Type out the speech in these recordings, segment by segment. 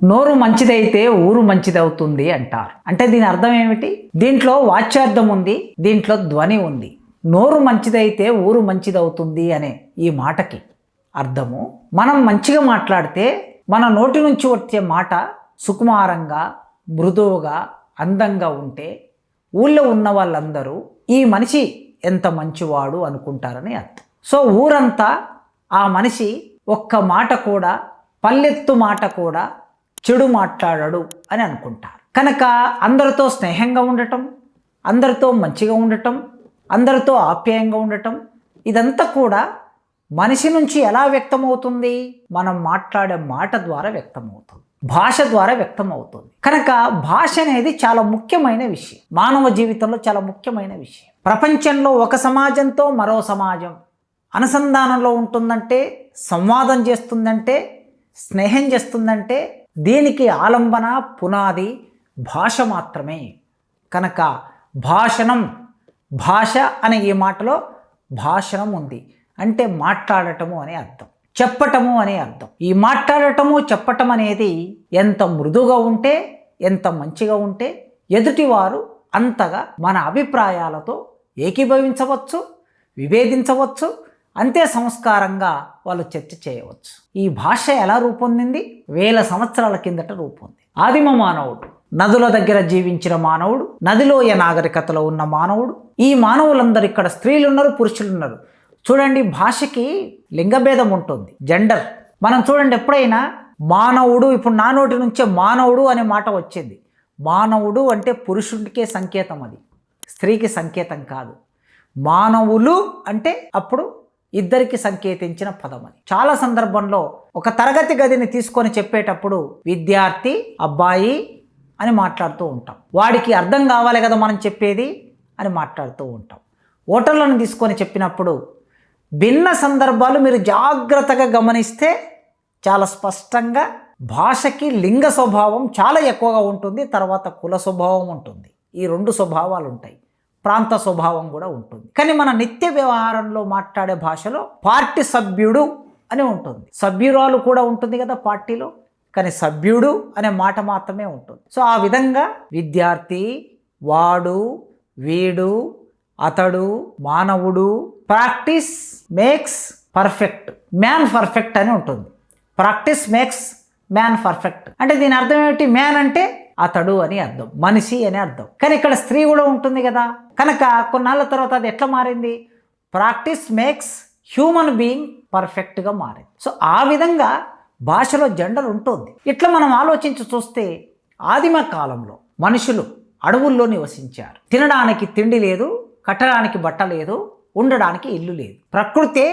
నోరు మంచిదైతే ఊరు మంచిదవుతుంది అంటారు. అంటే దీని అర్థం ఏమిటి? దీంట్లో వాచ్యార్థం ఉంది, దీంట్లో ధ్వని ఉంది. నోరు మంచిదైతే ఊరు మంచిదవుతుంది అనే ఈ మాటకి అర్థము, మనం మంచిగా మాట్లాడితే మన నోటి నుంచి వచ్చే మాట సుకుమారంగా, మృదువుగా, అందంగా ఉంటే ఊళ్ళో ఉన్న వాళ్ళందరూ ఈ మనిషి ఎంత మంచివాడు అనుకుంటారని అర్థం. సో ఊరంతా ఆ మనిషి ఒక్క మాట కూడా, పల్లెత్తు మాట కూడా చెడు మాట్లాడడు అని అనుకుంటారు. కనుక అందరితో స్నేహంగా ఉండటం, అందరితో మంచిగా ఉండటం, అందరితో ఆప్యాయంగా ఉండటం, ఇదంతా కూడా మనిషి నుంచి ఎలా వ్యక్తమవుతుంది? మనం మాట్లాడే మాట ద్వారా వ్యక్తమవుతుంది, భాష ద్వారా వ్యక్తమవుతుంది. కనుక భాష అనేది చాలా ముఖ్యమైన విషయం, మానవ జీవితంలో చాలా ముఖ్యమైన విషయం. ప్రపంచంలో ఒక సమాజంతో మరో సమాజం అనుసంధానంలో ఉంటుందంటే, సంవాదం చేస్తుందంటే, స్నేహం చేస్తుందంటే దీనికి ఆలంబన, పునాది భాష మాత్రమే. కనుక భాషణం, భాష అనే ఈ మాటలో భాషణం ఉంది, అంటే మాట్లాడటము అనే అర్థం, చెప్పటము అనే అర్థం. ఈ మాట్లాడటము, చెప్పటం అనేది ఎంత మృదుగా ఉంటే, ఎంత మంచిగా ఉంటే ఎదుటివారు అంతగా మన అభిప్రాయాలతో ఏకీభవించవచ్చు, విభేదించవచ్చు, అంతే సంస్కారంగా వాళ్ళు చర్చ చేయవచ్చు. ఈ భాష ఎలా రూపొందింది? వేల సంవత్సరాల కిందట రూపొంది. ఆదిమ మానవుడు, నదుల దగ్గర జీవించిన మానవుడు, నదిలోయ నాగరికతలో ఉన్న మానవుడు, ఈ మానవులందరూ ఇక్కడ స్త్రీలు ఉన్నారు, పురుషులు ఉన్నారు. చూడండి, భాషకి లింగభేదం ఉంటుంది, జెండర్. మనం చూడండి, ఎప్పుడైనా మానవుడు, ఇప్పుడు నా నోటి నుంచే మానవుడు అనే మాట వచ్చింది. మానవుడు అంటే పురుషుడికే సంకేతం, అది స్త్రీకి సంకేతం కాదు. మానవులు అంటే అప్పుడు ఇద్దరికి సంకేతించిన పదం అని. చాలా సందర్భంలో ఒక తరగతి గదిని తీసుకొని చెప్పేటప్పుడు విద్యార్థి, అబ్బాయి అని మాట్లాడుతూ ఉంటాం. వాడికి అర్థం కావాలి కదా మనం చెప్పేది అని మాట్లాడుతూ ఉంటాం. ఓటర్లను తీసుకొని చెప్పినప్పుడు భిన్న సందర్భాలు మీరు జాగ్రత్తగా గమనిస్తే చాలా స్పష్టంగా భాషకి లింగ స్వభావం చాలా ఎక్కువగా ఉంటుంది, తర్వాత కుల స్వభావం ఉంటుంది. ఈ రెండు స్వభావాలు ఉంటాయి, ప్రాంత స్వభావం కూడా ఉంటుంది. కానీ మన నిత్య వ్యవహారంలో మాట్లాడే భాషలో పార్టీ సభ్యుడు అని ఉంటుంది, సభ్యురాలు కూడా ఉంటుంది కదా పార్టీలో, కానీ సభ్యుడు అనే మాట మాత్రమే ఉంటుంది. సో ఆ విధంగా విద్యార్థి, వాడు, వీడు, అతడు, మానవుడు, practice makes perfect, man perfect అని ఉంటుంది. ప్రాక్టీస్ మేక్స్ మ్యాన్ పర్ఫెక్ట్ అంటే దీని అర్థం ఏమిటి? మ్యాన్ అంటే అతడు అని అర్థం, మనిషి అని అర్థం. కానీ ఇక్కడ స్త్రీ కూడా ఉంటుంది కదా. కనుక కొన్నాళ్ళ తర్వాత అది ఎట్లా మారింది? ప్రాక్టీస్ మేక్స్ హ్యూమన్ బీయింగ్ పర్ఫెక్ట్గా మారింది. సో ఆ విధంగా భాషలో జెండర్ ఉంటుంది. ఇట్లా మనం ఆలోచించి చూస్తే ఆదిమ కాలంలో మనుషులు అడవుల్లో నివసించారు. తినడానికి తిండి లేదు, కట్టడానికి బట్ట లేదు, ఉండడానికి ఇల్లు లేదు. ప్రకృతే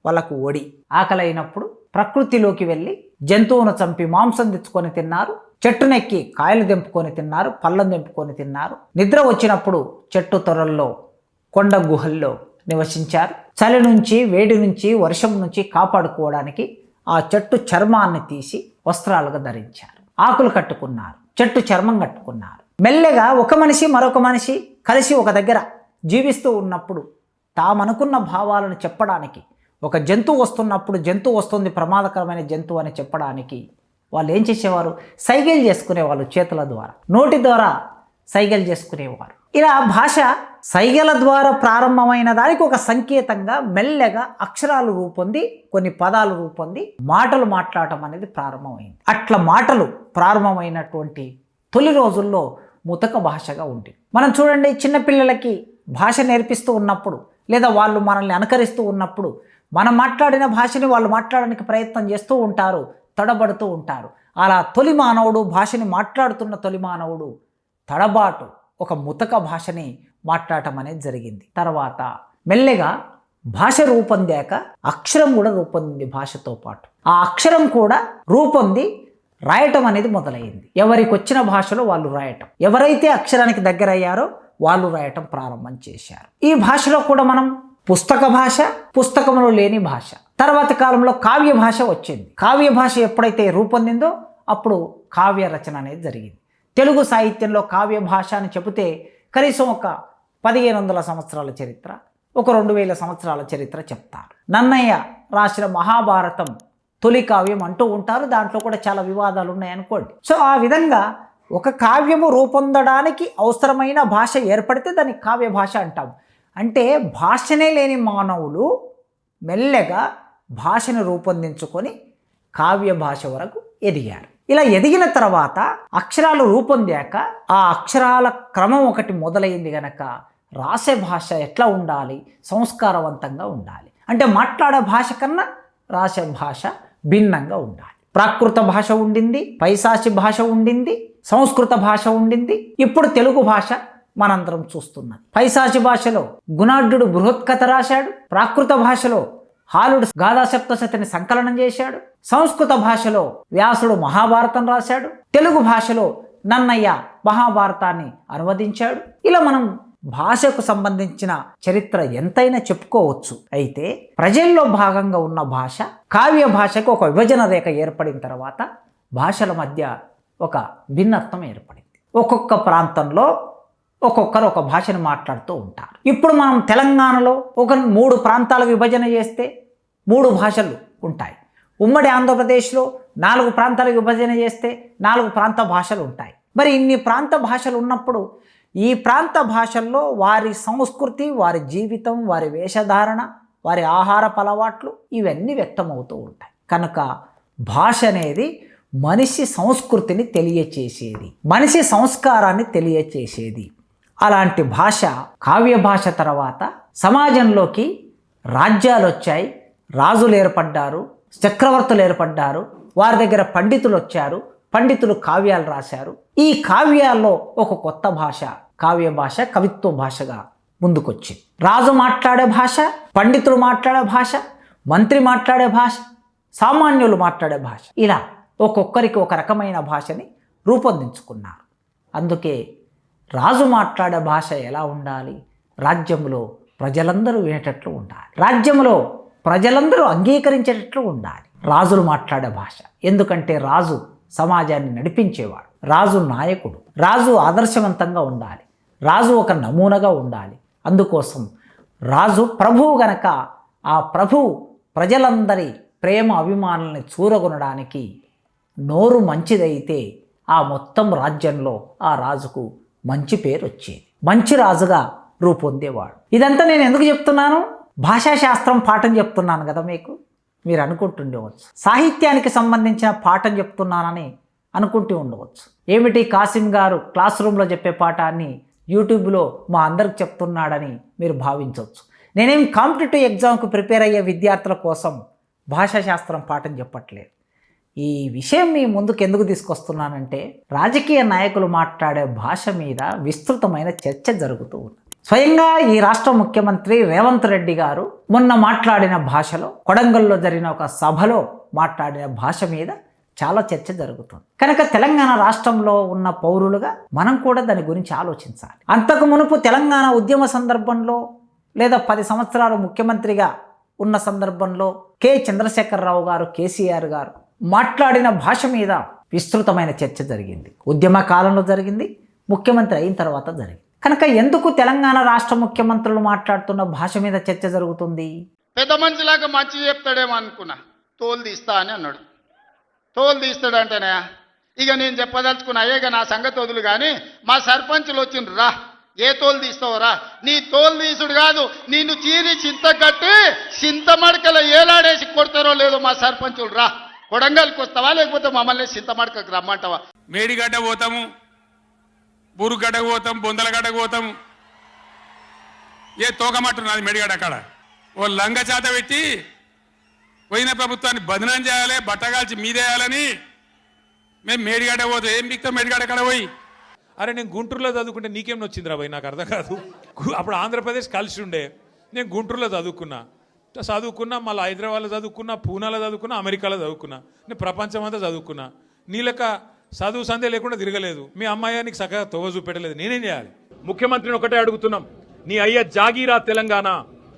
వాళ్ళకు ఒడి. ఆకలి అయినప్పుడు ప్రకృతిలోకి వెళ్ళి జంతువును చంపి మాంసం తెచ్చుకొని తిన్నారు, చెట్టునెక్కి కాయలు తెంపుకొని తిన్నారు, పళ్ళను తెంపుకొని తిన్నారు. నిద్ర వచ్చినప్పుడు చెట్టు తొర్రల్లో, కొండ గుహల్లో నివసించారు. చలి నుంచి, వేడి నుంచి, వర్షం నుంచి కాపాడుకోవడానికి ఆ చెట్టు చర్మాన్ని తీసి వస్త్రాలుగా ధరించారు. ఆకులు కట్టుకున్నారు, చెట్టు చర్మం కట్టుకున్నారు. మెల్లగా ఒక మనిషి మరొక మనిషి కలిసి ఒక దగ్గర జీవిస్తూ ఉన్నప్పుడు తామనుకున్న భావాలను చెప్పడానికి, ఒక జంతువు వస్తున్నప్పుడు జంతువు వస్తుంది, ప్రమాదకరమైన జంతువు అని చెప్పడానికి వాళ్ళు ఏం చేసేవారు? సైగలు చేసుకునేవాళ్ళు, చేతుల ద్వారా, నోటి ద్వారా సైగలు చేసుకునేవారు. ఇలా భాష సైగల ద్వారా ప్రారంభమైన దానికి ఒక సంకేతంగా మెల్లగా అక్షరాలు రూపొంది, కొన్ని పదాలు రూపొంది మాటలు మాట్లాడటం అనేది ప్రారంభమైంది. అట్లా మాటలు ప్రారంభమైనటువంటి తొలి రోజుల్లో ముతక భాషగా ఉంది. మనం చూడండి, చిన్నపిల్లలకి భాష నేర్పిస్తూ ఉన్నప్పుడు లేదా వాళ్ళు మనల్ని అనుకరిస్తూ ఉన్నప్పుడు మనం మాట్లాడిన భాషని వాళ్ళు మాట్లాడడానికి ప్రయత్నం చేస్తూ ఉంటారు, తడబడుతూ ఉంటారు. అలా తొలి మానవుడు, భాషని మాట్లాడుతున్న తొలి మానవుడు తడబాటు, ఒక ముతక భాషని మాట్లాడటం అనేది జరిగింది. తర్వాత మెల్లగా భాష రూపొందాక అక్షరం కూడా రూపొందింది భాషతో పాటు. ఆ అక్షరం కూడా రూపొంది రాయటం అనేది మొదలైంది. ఎవరికి వచ్చిన భాషలో వాళ్ళు రాయటం, ఎవరైతే అక్షరానికి దగ్గరయ్యారో వాళ్ళు రాయటం ప్రారంభం చేశారు. ఈ భాషలో కూడా మనం పుస్తక భాష, పుస్తకంలో లేని భాష, తర్వాత కాలంలో కావ్య భాష వచ్చింది. కావ్య భాష ఎప్పుడైతే రూపొందిందో అప్పుడు కావ్య రచన అనేది జరిగింది. తెలుగు సాహిత్యంలో కావ్య భాష అని చెబితే కనీసం ఒక 1500 సంవత్సరాల చరిత్ర, ఒక 2000 సంవత్సరాల చరిత్ర చెప్తారు. నన్నయ్య రాసిన మహాభారతం తొలి కావ్యం అంటూ ఉంటారు. దాంట్లో కూడా చాలా వివాదాలు ఉన్నాయనుకోండి. సో ఆ విధంగా ఒక కావ్యము రూపొందడానికి అవసరమైన భాష ఏర్పడితే దాన్ని కావ్య భాష అంటాం. అంటే భాషనే లేని మానవులు మెల్లగా భాషను రూపొందించుకొని కావ్య భాష వరకు ఎదిగారు. ఇలా ఎదిగిన తర్వాత అక్షరాలు రూపొందాక ఆ అక్షరాల క్రమం ఒకటి మొదలైంది గనక రాసే భాష ఎట్లా ఉండాలి, సంస్కారవంతంగా ఉండాలి. అంటే మాట్లాడే భాష కన్నా రాసే భాష భిన్నంగా ఉండాలి. ప్రాకృత భాష ఉండింది, పైశాచి భాష ఉండింది, సంస్కృత భాష ఉండింది. ఇప్పుడు తెలుగు భాష మనందరం చూస్తున్నది. పైశాచి భాషలో గుణాఢ్యుడు బృహత్కథ రాశాడు. ప్రాకృత భాషలో హాలుడు గాథా సప్తశతిని సంకలనం చేశాడు. సంస్కృత భాషలో వ్యాసుడు మహాభారతం రాశాడు. తెలుగు భాషలో నన్నయ్య మహాభారతాన్ని అనువదించాడు. ఇలా మనం భాషకు సంబంధించిన చరిత్ర ఎంతైనా చెప్పుకోవచ్చు. అయితే ప్రజల్లో భాగంగా ఉన్న భాష కావ్య భాషకు ఒక విభజన రేఖ ఏర్పడిన తర్వాత భాషల మధ్య ఒక భిన్నత్వం ఏర్పడింది. ఒక్కొక్క ప్రాంతంలో ఒక్కొక్కరు ఒక భాషను మాట్లాడుతూ ఉంటారు. ఇప్పుడు మనం తెలంగాణలో ఒక 3 ప్రాంతాలకు విభజన చేస్తే 3 భాషలు ఉంటాయి. ఉమ్మడి ఆంధ్రప్రదేశ్లో 4 ప్రాంతాలకు విభజన చేస్తే 4 ప్రాంత భాషలు ఉంటాయి. మరి ఇన్ని ప్రాంత భాషలు ఉన్నప్పుడు ఈ ప్రాంత భాషల్లో వారి సంస్కృతి, వారి జీవితం, వారి వేషధారణ, వారి ఆహారపు అలవాట్లు ఇవన్నీ వ్యక్తమవుతూ ఉంటాయి. కనుక భాష అనేది మనిషి సంస్కృతిని తెలియచేసేది, మనిషి సంస్కారాన్ని తెలియచేసేది. అలాంటి భాష కావ్య భాష తర్వాత సమాజంలోకి రాజ్యాలు వచ్చాయి, రాజులు ఏర్పడ్డారు, చక్రవర్తులు ఏర్పడ్డారు, వారి దగ్గర పండితులు వచ్చారు, పండితులు కావ్యాలు రాశారు. ఈ కావ్యాల్లో ఒక కొత్త భాష కావ్య భాష, కవిత్వ భాషగా ముందుకొచ్చింది. రాజు మాట్లాడే భాష, పండితులు మాట్లాడే భాష, మంత్రి మాట్లాడే భాష, సామాన్యులు మాట్లాడే భాష, ఇలా ఒక్కొక్కరికి ఒక రకమైన భాషని రూపొందించుకున్నారు. అందుకే రాజు మాట్లాడే భాష ఎలా ఉండాలి, రాజ్యంలో ప్రజలందరూ వినేటట్లు ఉండాలి, రాజ్యంలో ప్రజలందరూ అంగీకరించేటట్లు ఉండాలి రాజులు మాట్లాడే భాష. ఎందుకంటే రాజు సమాజాన్ని నడిపించేవాడు, రాజు నాయకుడు, రాజు ఆదర్శవంతంగా ఉండాలి, రాజు ఒక నమూనాగా ఉండాలి. అందుకోసం రాజు ప్రభువు గనక ఆ ప్రభువు ప్రజలందరి ప్రేమ అభిమానుల్ని చూరగొనడానికి నోరు మంచిదైతే ఆ మొత్తం రాజ్యంలో ఆ రాజుకు మంచి పేరు వచ్చేది, మంచి రాజుగా రూపొందేవాడు. ఇదంతా నేను ఎందుకు చెప్తున్నాను? భాషాశాస్త్రం పాఠం చెప్తున్నాను కదా మీకు. మీరు అనుకుంటుండవచ్చు సాహిత్యానికి సంబంధించిన పాఠం చెప్తున్నానని అనుకుంటూ ఉండవచ్చు. ఏమిటి కాసిం గారు క్లాస్ రూమ్లో చెప్పే పాఠాన్ని యూట్యూబ్లో మా అందరికి చెప్తున్నాడని మీరు భావించవచ్చు. నేనేం కాంపిటేటివ్ ఎగ్జామ్కి ప్రిపేర్ అయ్యే విద్యార్థుల కోసం భాషాశాస్త్రం పాఠం చెప్పట్లేదు. ఈ విషయం మీ ముందుకు ఎందుకు తీసుకొస్తున్నానంటే రాజకీయ నాయకులు మాట్లాడే భాష మీద విస్తృతమైన చర్చ జరుగుతూ ఉంది. స్వయంగా ఈ రాష్ట్ర ముఖ్యమంత్రి రేవంత్ రెడ్డి గారు మొన్న మాట్లాడిన భాషలో, కొడంగల్లో జరిగిన ఒక సభలో మాట్లాడిన భాష మీద చాలా చర్చ జరుగుతుంది. కనుక తెలంగాణ రాష్ట్రంలో ఉన్న పౌరులుగా మనం కూడా దాని గురించి ఆలోచించాలి. అంతకు మునుపు తెలంగాణ ఉద్యమ సందర్భంలో లేదా 10 సంవత్సరాలు ముఖ్యమంత్రిగా ఉన్న సందర్భంలో చంద్రశేఖరరావు గారు, కేసీఆర్ గారు మాట్లాడిన భాష మీద విస్తృతమైన చర్చ జరిగింది. ఉద్యమ కాలంలో జరిగింది, ముఖ్యమంత్రి అయిన తర్వాత జరిగింది. కనుక ఎందుకు తెలంగాణ రాష్ట్ర ముఖ్యమంత్రులు మాట్లాడుతున్న భాష మీద చర్చ జరుగుతుంది? పెద్ద మనిషిలాగా మంచి చెప్తాడేమో అనుకున్నా, తోలు తీస్తా అని అన్నాడు. తోలు తీస్తాడంటేనే ఇక నేను చెప్పదలుచుకున్నా, ఇక నా సంగతి వదులు కానీ మా సర్పంచులు వచ్చిండ్రు, రా ఏ తోలు తీస్తావురా, నీ తోలు తీసుడు కాదు నిన్ను చీరి చింత కట్టి చింతమడకల ఏలాడేసి కొడతారో లేదో మా సర్పంచులు, రా కొడంగల్కి వస్తావా లేకపోతే మమ్మల్ని చింతమడకకు రమ్మంటావా? మేడిగడ్డ పోతాము, బురుగడ్డకు పోతాం, బొందలగడ్డకు పోతాము, ఏ తోకమట్టున్నది మేడిగడ్డ అక్కడ ఓ లంగ చేత పెట్టి పోయిన ప్రభుత్వాన్ని బదనాం చేయాలి, బట్టగాల్చి మీదేయాలని మేము మేడిగడ్డ పోతే ఏం బిక్తాం మేడిగడ్డ అక్కడ పోయి. అరే నేను గుంటూరులో చదువుకుంటే నీకేం వచ్చిందిరా భయ్, నాకు అర్థం కాదు. అప్పుడు ఆంధ్రప్రదేశ్ కలిసి ఉండే, నేను గుంటూరులో చదువుకున్నా, మళ్ళీ హైదరాబాద్లో చదువుకున్నా, పూనాలో చదువుకున్నా, అమెరికాలో చదువుకున్నా, నేను ప్రపంచం అంతా చదువుకున్నా. నీ లెక్క చదువు సందే లేకుండా తిరగలేదు. మీ అమ్మాయి నీకు చక్కగా తోవ చూపెట్టలేదు, నేనేం చేయాలి? ముఖ్యమంత్రిని ఒకటే అడుగుతున్నాం, నీ అయ్య జాగీరా తెలంగాణ,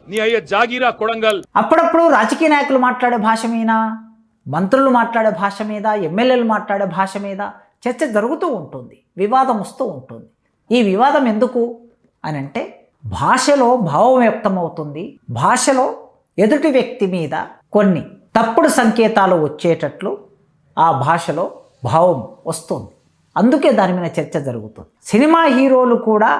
నీ అయ్య జాగీరా కొడంగల్. అప్పుడప్పుడు రాజకీయ నాయకులు మాట్లాడే భాష మీద, మంత్రులు మాట్లాడే భాష మీద, ఎమ్మెల్యేలు మాట్లాడే భాష మీద చర్చ జరుగుతూ ఉంటుంది, వివాదం వస్తూ ఉంటుంది. ఈ వివాదం ఎందుకు అని అంటే భాషలో భావం వ్యక్తమవుతుంది, భాషలో ఎదుటి వ్యక్తి మీద కొన్ని తప్పుడు సంకేతాలు వచ్చేటట్లు ఆ భాషలో భావం వస్తుంది. అందుకే దాని మీద చర్చ జరుగుతుంది. సినిమా హీరోలు కూడా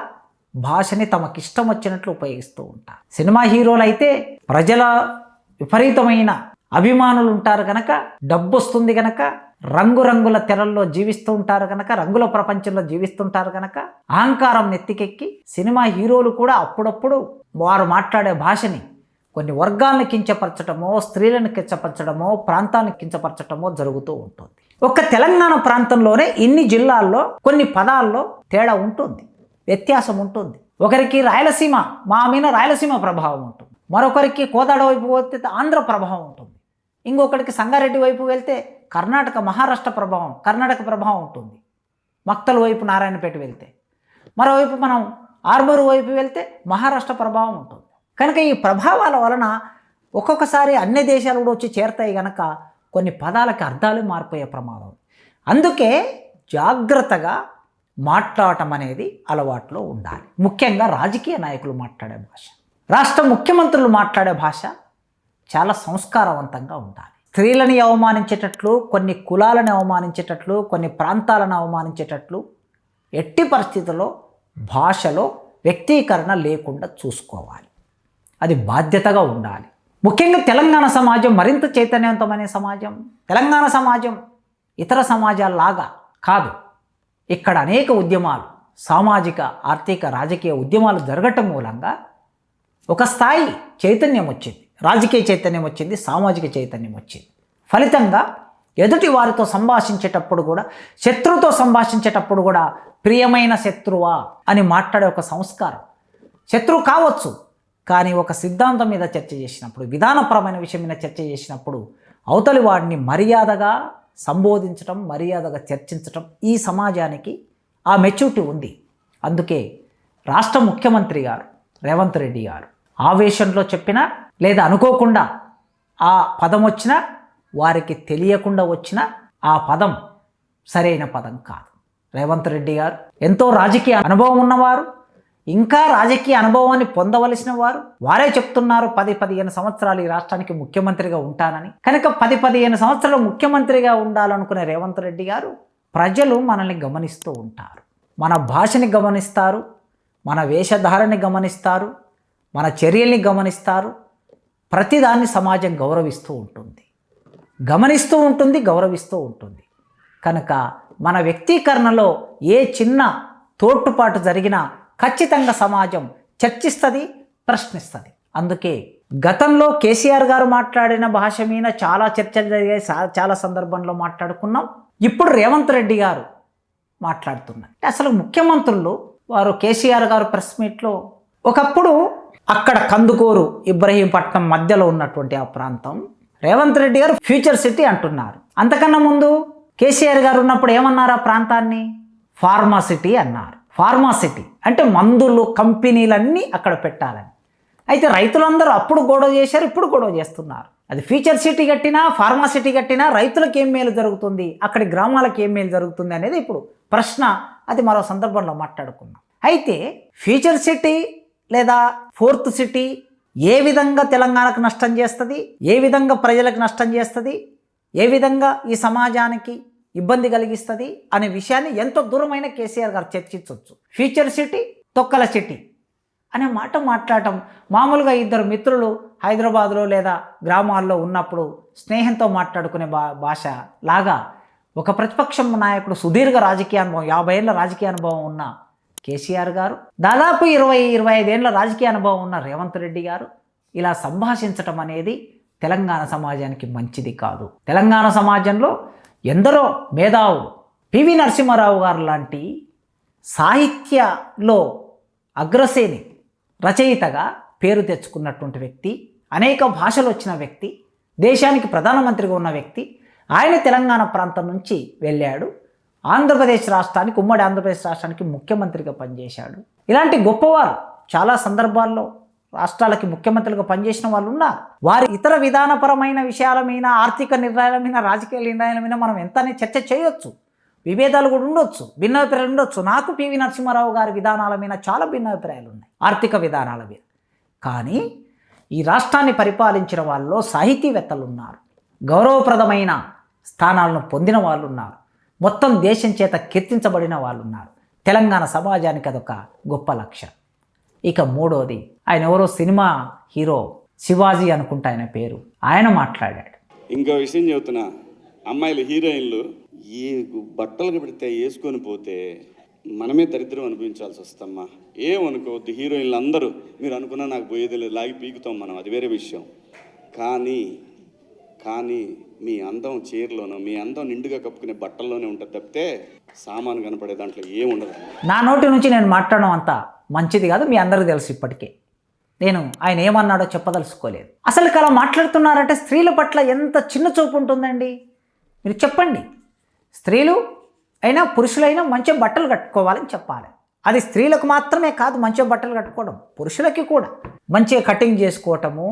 భాషని తమకిష్టం వచ్చినట్లు ఉపయోగిస్తూ ఉంటారు. సినిమా హీరోలు అయితే ప్రజల విపరీతమైన అభిమానులు ఉంటారు కనుక, డబ్బు వస్తుంది కనుక, రంగురంగుల తెరల్లో జీవిస్తూ ఉంటారు కనుక, రంగుల ప్రపంచంలో జీవిస్తుంటారు కనుక అహంకారం నెత్తికెక్కి సినిమా హీరోలు కూడా అప్పుడప్పుడు వారు మాట్లాడే భాషని కొన్ని వర్గాలను కించపరచడమో, స్త్రీలను కించపరచడమో, ప్రాంతాలను కించపరచడమో జరుగుతూ ఉంటుంది. ఒక్క తెలంగాణ ప్రాంతంలోనే ఇన్ని జిల్లాల్లో కొన్ని పదాల్లో తేడా ఉంటుంది, వ్యత్యాసం ఉంటుంది. ఒకరికి రాయలసీమ, మా మీద రాయలసీమ ప్రభావం ఉంటుంది. మరొకరికి కోదాడ వైపు పోతే ఆంధ్ర ప్రభావం ఉంటుంది. ఇంకొకరికి సంగారెడ్డి వైపు వెళ్తే కర్ణాటక, మహారాష్ట్ర ప్రభావం, కర్ణాటక ప్రభావం ఉంటుంది. మక్తల్ వైపు నారాయణపేట వెళ్తే, మరోవైపు మనం ఆర్మూరు వైపు వెళ్తే మహారాష్ట్ర ప్రభావం ఉంటుంది. కనుక ఈ ప్రభావాల వలన ఒక్కొక్కసారి అన్ని దేశాలు కూడా వచ్చి చేరతాయి కనుక కొన్ని పదాలకి అర్థాలు మారిపోయే ప్రమాదం. అందుకే జాగ్రత్తగా మాట్లాడటం అనేది అలవాట్లో ఉండాలి. ముఖ్యంగా రాజకీయ నాయకులు మాట్లాడే భాష, రాష్ట్ర ముఖ్యమంత్రులు మాట్లాడే భాష చాలా సంస్కారవంతంగా ఉండాలి. స్త్రీలని అవమానించేటట్లు, కొన్ని కులాలను అవమానించేటట్లు, కొన్ని ప్రాంతాలను అవమానించేటట్లు ఎట్టి పరిస్థితుల్లో భాషలో వ్యక్తీకరణ లేకుండా చూసుకోవాలి. అది బాధ్యతగా ఉండాలి. ముఖ్యంగా తెలంగాణ సమాజం మరింత చైతన్యవంతమైన సమాజం. తెలంగాణ సమాజం ఇతర సమాజాల్లాగా కాదు. ఇక్కడ అనేక ఉద్యమాలు, సామాజిక, ఆర్థిక, రాజకీయ ఉద్యమాలు జరగటం మూలంగా ఒక స్థాయి చైతన్యం వచ్చింది. రాజకీయ చైతన్యం వచ్చింది, సామాజిక చైతన్యం వచ్చింది. ఫలితంగా ఎదుటి వారితో సంభాషించేటప్పుడు కూడా, శత్రువుతో సంభాషించేటప్పుడు కూడా ప్రియమైన శత్రువా అని మాట్లాడే ఒక సంస్కారం. శత్రువు కావచ్చు, కానీ ఒక సిద్ధాంతం మీద చర్చ చేసినప్పుడు, విధానపరమైన విషయం మీద చర్చ చేసినప్పుడు అవతలి వాడిని మర్యాదగా సంబోధించటం, మర్యాదగా చర్చించటం ఈ సమాజానికి ఆ మెచ్యూరిటీ ఉంది. అందుకే రాష్ట్ర ముఖ్యమంత్రి గారు రేవంత్ రెడ్డి గారు ఆవేశంలో చెప్పినా లేదా అనుకోకుండా ఆ పదం వచ్చినా, వారికి తెలియకుండా వచ్చిన ఆ పదం సరైన పదం కాదు. రేవంత్ రెడ్డి గారు ఎంతో రాజకీయ అనుభవం ఉన్నవారు, ఇంకా రాజకీయ అనుభవాన్ని పొందవలసిన వారు. వారే చెప్తున్నారు 10-15 సంవత్సరాలు ఈ రాష్ట్రానికి ముఖ్యమంత్రిగా ఉంటానని. కనుక 10-15 సంవత్సరాలు ముఖ్యమంత్రిగా ఉండాలనుకునే రేవంత్ రెడ్డి గారు, ప్రజలు మనల్ని గమనిస్తూ ఉంటారు, మన భాషని గమనిస్తారు, మన వేషధారణని గమనిస్తారు, మన చర్యల్ని గమనిస్తారు. ప్రతిదాన్ని సమాజం గౌరవిస్తూ ఉంటుంది, గమనిస్తూ ఉంటుంది, గౌరవిస్తూ ఉంటుంది. కనుక మన వ్యక్తీకరణలో ఏ చిన్న తోట్టుపాటు జరిగినా ఖచ్చితంగా సమాజం చర్చిస్తుంది, ప్రశ్నిస్తుంది. అందుకే గతంలో కేసీఆర్ గారు మాట్లాడిన భాష మీద చాలా చర్చలు జరిగాయి, చాలా సందర్భంలో మాట్లాడుకున్నాం. ఇప్పుడు రేవంత్ రెడ్డి గారు మాట్లాడుతున్నారు. అసలు ముఖ్యమంత్రులు వారు కేసీఆర్ గారు ప్రెస్ మీట్లో ఒకప్పుడు అక్కడ కందుకూరు, ఇబ్రహీంపట్నం మధ్యలో ఉన్నటువంటి ఆ ప్రాంతం రేవంత్ రెడ్డి గారు ఫ్యూచర్ సిటీ అంటున్నారు. అంతకన్నా ముందు కేసీఆర్ గారు ఉన్నప్పుడు ఏమన్నారు? ఆ ప్రాంతాన్ని ఫార్మా సిటీ అన్నారు. ఫార్మా సిటీ అంటే మందులు కంపెనీలన్నీ అక్కడ పెట్టాలని. అయితే రైతులందరూ అప్పుడు గొడవ చేశారు, ఇప్పుడు గొడవ చేస్తున్నారు. అది ఫ్యూచర్ సిటీ కట్టినా, ఫార్మా సిటీ కట్టినా రైతులకు ఏం మేలు జరుగుతుంది, అక్కడి గ్రామాలకు ఏం మేలు జరుగుతుంది అనేది ఇప్పుడు ప్రశ్న. అది మరో సందర్భంలో మాట్లాడుకున్నాం. అయితే ఫ్యూచర్ సిటీ లేదా ఫోర్త్ సిటీ ఏ విధంగా తెలంగాణకు నష్టం చేస్తుంది, ఏ విధంగా ప్రజలకు నష్టం చేస్తుంది, ఏ విధంగా ఈ సమాజానికి ఇబ్బంది కలిగిస్తుంది అనే విషయాన్ని ఎంతో దూరమైన కేసీఆర్ గారు చర్చించవచ్చు. ఫ్యూచర్ సిటీ, తొక్కల సిటీ అనే మాట మాట్లాడటం మామూలుగా ఇద్దరు మిత్రులు హైదరాబాద్లో లేదా గ్రామాల్లో ఉన్నప్పుడు స్నేహంతో మాట్లాడుకునే భాష లాగా ఒక ప్రతిపక్షం నాయకుడు, సుదీర్ఘ రాజకీయ అనుభవం, 50 ఏళ్ళ రాజకీయ అనుభవం ఉన్న కేసీఆర్ గారు, దాదాపు 20-25 ఏళ్ళ రాజకీయ అనుభవం ఉన్న రేవంత్ రెడ్డి గారు ఇలా సంభాషించటం అనేది తెలంగాణ సమాజానికి మంచిది కాదు. తెలంగాణ సమాజంలో ఎందరో మేధావులు, పివి నరసింహారావు గారు లాంటి సాహిత్యలో అగ్రశ్రేణి రచయితగా పేరు తెచ్చుకున్నటువంటి వ్యక్తి, అనేక భాషలు వచ్చిన వ్యక్తి, దేశానికి ప్రధానమంత్రిగా ఉన్న వ్యక్తి, ఆయన తెలంగాణ ప్రాంతం నుంచి వెళ్ళాడు. ఆంధ్రప్రదేశ్ రాష్ట్రానికి, ఉమ్మడి ఆంధ్రప్రదేశ్ రాష్ట్రానికి ముఖ్యమంత్రిగా పనిచేశాడు. ఇలాంటి గొప్పవారు చాలా సందర్భాల్లో రాష్ట్రాలకి ముఖ్యమంత్రులుగా పనిచేసిన వాళ్ళు ఉన్నారు. వారి ఇతర విధానపరమైన విషయాల మీద, ఆర్థిక నిర్ణయాల మీద, రాజకీయ నిర్ణయాల మీద మనం ఎంతనే చర్చ చేయొచ్చు, విభేదాలు కూడా ఉండొచ్చు, భిన్నాభిప్రాయాలు ఉండొచ్చు. నాకు పివి నరసింహారావు గారి విధానాల మీద చాలా భిన్నాభిప్రాయాలు ఉన్నాయి, ఆర్థిక విధానాల మీద. కానీ ఈ రాష్ట్రాన్ని పరిపాలించిన వాళ్ళలో సాహితీవేత్తలు ఉన్నారు, గౌరవప్రదమైన స్థానాలను పొందిన వాళ్ళు ఉన్నారు. మొత్తం దేశం చేత కీర్తించబడిన వాళ్ళు ఉన్నారు. తెలంగాణ సమాజానికి అదొక గొప్ప లక్ష్యం. ఇక మూడోది, ఆయన ఎవరో సినిమా హీరో శివాజీ అనుకుంటా ఆయన పేరు, ఆయన మాట్లాడాడు. ఇంకో విషయం చెబుతున్నా, అమ్మాయిలు హీరోయిన్లు ఈ బట్టలు పెడితే వేసుకొని పోతే మనమే దరిద్రం అనిపించాల్సి వస్తమ్మా. ఏమనుకోవద్దు, హీరోయిన్లు అందరూ మీరు అనుకున్నా నాకు పోయేది లేదు, లాగి పీకుతాం మనం, అది వేరే విషయం. కానీ మీ అందం చీరలోనో, మీ అందం నిండుగా కప్పుకునే బట్టల్లోనే ఉంటుంది తప్పితే సామాను కనపడే దాంట్లో ఏముండదు. నా నోటి నుంచి నేను మాట్లాడడం అంత మంచిది కాదు, మీ అందరికీ తెలుసు. ఇప్పటికే నేను ఆయన ఏమన్నాడో చెప్పదలుచుకోలేదు. అసలు అలా మాట్లాడుతున్నారంటే స్త్రీల పట్ల ఎంత చిన్న చూపు ఉంటుందండి. మీరు చెప్పండి, స్త్రీలు అయినా పురుషులైనా మంచిగా బట్టలు కట్టుకోవాలని చెప్పాలి. అది స్త్రీలకు మాత్రమే కాదు మంచిగా బట్టలు కట్టుకోవడం, పురుషులకి కూడా మంచిగా కటింగ్ చేసుకోవటము,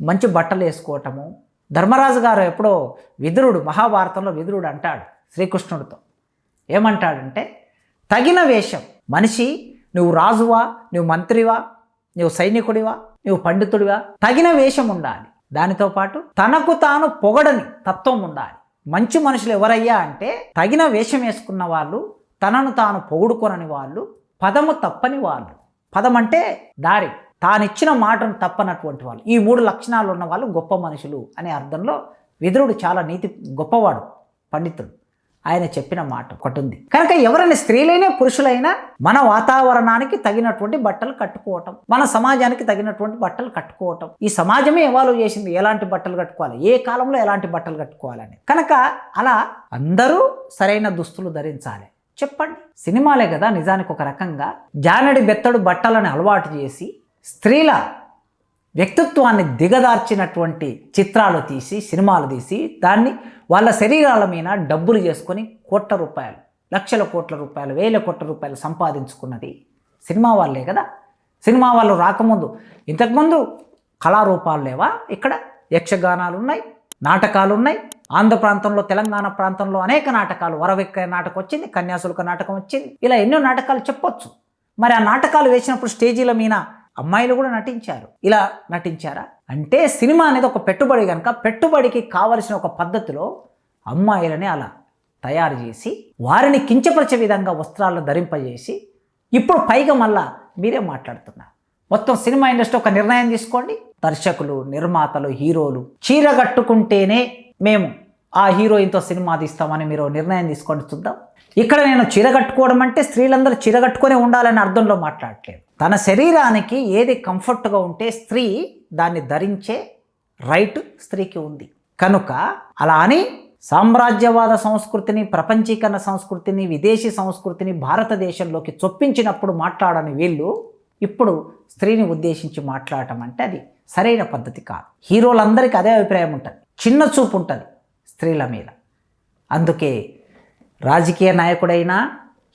మంచి బట్టలు వేసుకోవటము. ధర్మరాజు గారు ఎప్పుడో విదురుడు, మహాభారతంలో విదురుడు అంటాడు శ్రీకృష్ణుడితో, ఏమంటాడంటే తగిన వేషం. మనిషి నువ్వు రాజువా, నువ్వు మంత్రివా, నువ్వు సైనికుడివా, నువ్వు పండితుడివా, తగిన వేషం ఉండాలి. దానితో పాటు తనకు తాను పొగడని తత్వం ఉండాలి. మంచి మనుషులు ఎవరయ్యా అంటే తగిన వేషం వేసుకున్న వాళ్ళు, తనను తాను పొగుడుకొనని వాళ్ళు, పదము తప్పని వాళ్ళు. పదం అంటే దారి, తానిచ్చిన మాటను తప్పనటువంటి వాళ్ళు. ఈ 3 లక్షణాలు ఉన్న వాళ్ళు గొప్ప మనుషులు అనే అర్థంలో విదురుడు చాలా నీతి గొప్పవాడు, పండితుడు. ఆయన చెప్పిన మాట ఒకటి ఉంది. కనుక ఎవరైనా స్త్రీలైనా పురుషులైనా మన వాతావరణానికి తగినటువంటి బట్టలు కట్టుకోవటం, మన సమాజానికి తగినటువంటి బట్టలు కట్టుకోవటం. ఈ సమాజమే ఎవాల్వ్ చేసింది ఎలాంటి బట్టలు కట్టుకోవాలి, ఏ కాలంలో ఎలాంటి బట్టలు కట్టుకోవాలని. కనుక అలా అందరూ సరైన దుస్తులు ధరించాలి. చెప్పండి, సినిమాలే కదా నిజానికి ఒక రకంగా జానడి బెత్తడు బట్టలను అలవాటు చేసి స్త్రీల వ్యక్తిత్వాన్ని దిగదార్చినటువంటి చిత్రాలు తీసి, సినిమాలు తీసి, దాన్ని వాళ్ళ శరీరాల మీద డబ్బులు చేసుకొని కోట్ల రూపాయలు, లక్షల కోట్ల రూపాయలు, వేల కోట్ల రూపాయలు సంపాదించుకున్నది సినిమా వాళ్ళే కదా. సినిమా వాళ్ళు రాకముందు, ఇంతకుముందు కళారూపాలు లేవా? ఇక్కడ యక్షగానాలు ఉన్నాయి, నాటకాలు ఉన్నాయి. ఆంధ్ర ప్రాంతంలో, తెలంగాణ ప్రాంతంలో అనేక నాటకాలు, వరవెక్క నాటకం వచ్చింది, కన్యాశుల్క నాటకం వచ్చింది, ఇలా ఎన్నో నాటకాలు చెప్పొచ్చు. మరి ఆ నాటకాలు వేసినప్పుడు స్టేజీల మీద అమ్మాయిలు కూడా నటించారు. ఇలా నటించారా అంటే సినిమా అనేది ఒక పెట్టుబడి కనుక, పెట్టుబడికి కావలసిన ఒక పద్ధతిలో అమ్మాయిలని అలా తయారు చేసి వారిని కించపరిచే విధంగా వస్త్రాలను ధరింపజేసి, ఇప్పుడు పైగా మళ్ళా మీరే మాట్లాడుతున్నారు. మొత్తం సినిమా ఇండస్ట్రీ ఒక నిర్ణయం తీసుకోండి. దర్శకులు, నిర్మాతలు, హీరోలు చీర కట్టుకుంటేనే మేము ఆ హీరోయిన్తో సినిమా తీస్తామని మీరు నిర్ణయం తీసుకోండి, చూద్దాం. ఇక్కడ నేను చీర కట్టుకోవడం అంటే స్త్రీలందరూ చీర కట్టుకొని ఉండాలనే అర్థంలో మాట్లాడట్లేదు. తన శరీరానికి ఏది కంఫర్ట్గా ఉంటే స్త్రీ దాన్ని ధరించే రైట్ స్త్రీకి ఉంది. కనుక అలా అని సామ్రాజ్యవాద సంస్కృతిని, ప్రపంచీకరణ సంస్కృతిని, విదేశీ సంస్కృతిని భారతదేశంలోకి చొప్పించినప్పుడు మాట్లాడని వీళ్ళు ఇప్పుడు స్త్రీని ఉద్దేశించి మాట్లాడటం అంటే అది సరైన పద్ధతి కాదు. హీరోలందరికీ అదే అభిప్రాయం ఉంటుంది, చిన్న చూపు ఉంటుంది స్త్రీల మీద. అందుకే రాజకీయ నాయకుడైనా,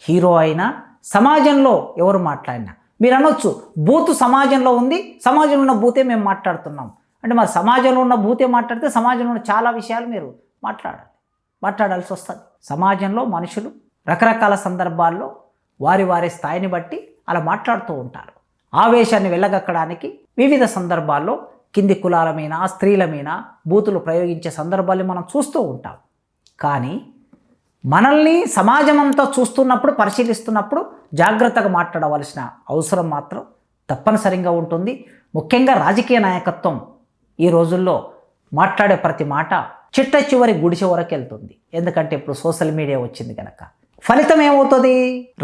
హీరో అయినా, సమాజంలో ఎవరు మాట్లాడినా మీరు అనొచ్చు బూతు సమాజంలో ఉంది, సమాజంలో ఉన్న బూతే మేము మాట్లాడుతున్నాం అంటే, మరి సమాజంలో ఉన్న బూతే మాట్లాడితే సమాజంలో ఉన్న చాలా విషయాలు మీరు మాట్లాడాల్సి వస్తుంది. సమాజంలో మనుషులు రకరకాల సందర్భాల్లో వారి స్థాయిని బట్టి అలా మాట్లాడుతూ ఉంటారు. ఆవేశాన్ని వెళ్ళగక్కడానికి వివిధ సందర్భాల్లో కింది కులాల మీద, స్త్రీల మీద బూతులు ప్రయోగించే సందర్భాలు మనం చూస్తూ ఉంటాం. కానీ మనల్ని సమాజం అంతా చూస్తున్నప్పుడు, పరిశీలిస్తున్నప్పుడు జాగ్రత్తగా మాట్లాడవలసిన అవసరం మాత్రం తప్పనిసరిగా ఉంటుంది. ముఖ్యంగా రాజకీయ నాయకత్వం ఈ రోజుల్లో మాట్లాడే ప్రతి మాట చిట్ట చివరి గుడిసె వరకు వెళ్తుంది. ఎందుకంటే ఇప్పుడు సోషల్ మీడియా వచ్చింది కనుక. ఫలితం ఏమవుతుంది?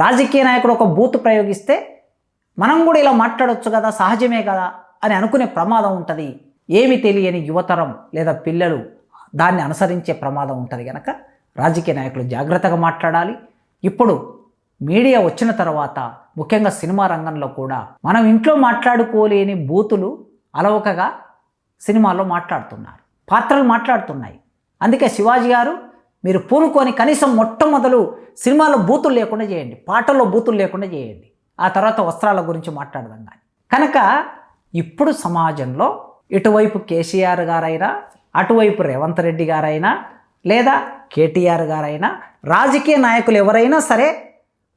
రాజకీయ నాయకుడు ఒక బూత్ ప్రయోగిస్తే మనం కూడా ఇలా మాట్లాడవచ్చు కదా, సహజమే కదా అని అనుకునే ప్రమాదం ఉంటుంది. ఏమి తెలియని యువతరం లేదా పిల్లలు దాన్ని అనుసరించే ప్రమాదం ఉంటుంది కనుక రాజకీయ నాయకులు జాగ్రత్తగా మాట్లాడాలి. ఇప్పుడు మీడియా వచ్చిన తర్వాత ముఖ్యంగా సినిమా రంగంలో కూడా మనం ఇంట్లో మాట్లాడుకోలేని బూతులు అలవకగా సినిమాల్లో మాట్లాడుతున్నారు, పాత్రలు మాట్లాడుతున్నాయి. అందుకే శివాజీ గారు మీరు పూనుకొని కనీసం మొట్టమొదలు సినిమాలో బూతులు లేకుండా చేయండి, పాటల్లో బూతులు లేకుండా చేయండి, ఆ తర్వాత వస్త్రాల గురించి మాట్లాడదాం. కానీ కనుక ఇప్పుడు సమాజంలో ఇటువైపు కేసీఆర్ గారైనా, అటువైపు రేవంత్ రెడ్డి గారైనా, లేదా కేటీఆర్ గారైనా, రాజకీయ నాయకులు ఎవరైనా సరే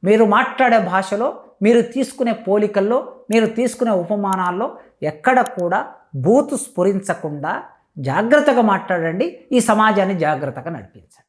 మీరు మాట్లాడే భాషలో, మీరు తీసుకునే పోలికల్లో, మీరు తీసుకునే ఉపమానాల్లో ఎక్కడ కూడా బూతు స్ఫురించకుండా జాగ్రత్తగా మాట్లాడండి, ఈ సమాజాన్ని జాగ్రత్తగా నడిపించండి.